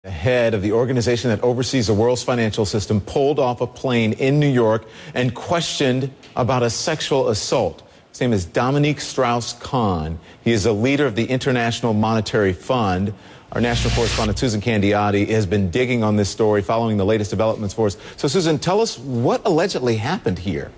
The head of the organization that oversees the world's financial system pulled off a plane in New York and questioned about a sexual assault. His name is Dominique Strauss-Kahn. He is a leader of the International Monetary Fund. Our national correspondent, Susan Candiotti, has been digging on this story, following the latest developments for us. So, Susan, tell us what allegedly happened here.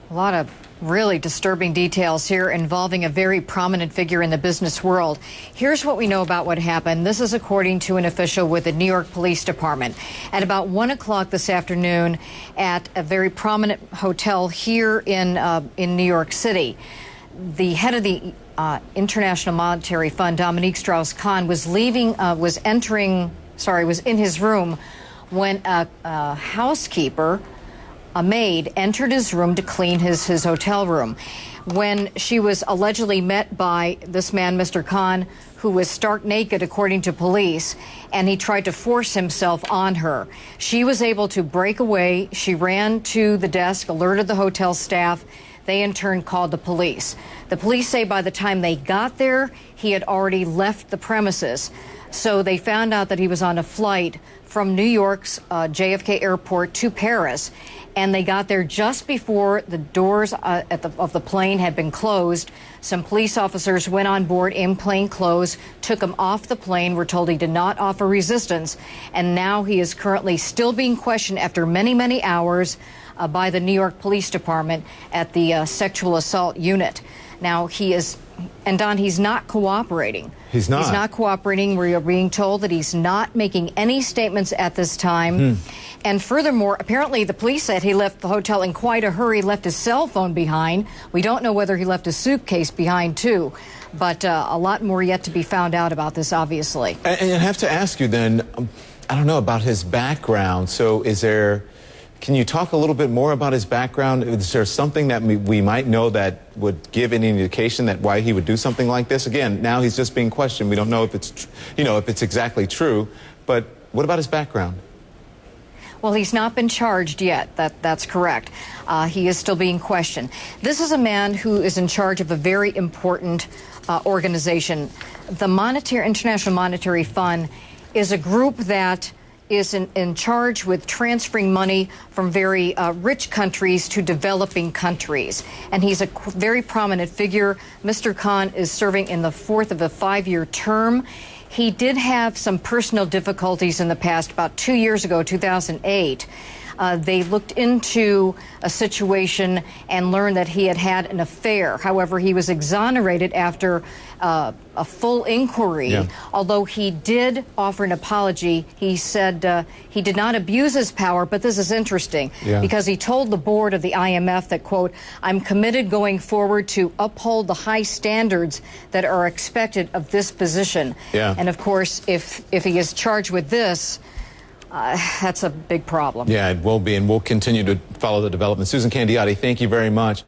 A lot of really disturbing details here involving a very prominent figure in the business world. Here's what we know about what happened. This is according to an official with the New York Police Department. At about 1 o'clock this afternoon at a very prominent hotel here in New York City, the head of the International Monetary Fund, Dominique Strauss-Kahn, was in his room when a housekeeper, a maid, entered his room to clean his hotel room. When she was allegedly met by this man, Mr. Kahn, who was stark naked, according to police, and he tried to force himself on her. She was able to break away. She ran to the desk, alerted the hotel staff. They, in turn, called the police. The police say by the time they got there, he had already left the premises. So they found out that he was on a flight from New York's JFK airport to Paris, and they got there just before the doors of the plane had been closed. Some police officers went on board in plain clothes, took him off the plane. We're told he did not offer resistance, and now he is currently still being questioned after many, many hours by the New York Police Department at the sexual assault unit. Now, Don, he's not cooperating. He's not? He's not cooperating. We are being told that he's not making any statements at this time. And furthermore, apparently the police said he left the hotel in quite a hurry, left his cell phone behind. We don't know whether he left his suitcase behind, too. But a lot more yet to be found out about this, obviously. And I have to ask you then, I don't know, about his background. So can you talk a little bit more about his background? Is there something that we might know that would give any indication that why he would do something like this? Again, now he's just being questioned. We don't know if it's, if it's exactly true. But what about his background? Well, he's not been charged yet. That's correct. He is still being questioned. This is a man who is in charge of a very important organization. The International Monetary Fund is a group that is in charge with transferring money from very rich countries to developing countries. And he's a very prominent figure. Mr. Kahn is serving in the fourth of a 5-year term. He did have some personal difficulties in the past. About 2 years ago, 2008, they looked into a situation and learned that he had had an affair. However, he was exonerated after a full inquiry. Yeah. Although he did offer an apology, he said he did not abuse his power, but this is interesting because he told the board of the IMF that, quote, "I'm committed going forward to uphold the high standards that are expected of this position." Yeah. And of course, if he is charged with this, that's a big problem. Yeah, it will be, and we'll continue to follow the development. Susan Candiotti, thank you very much.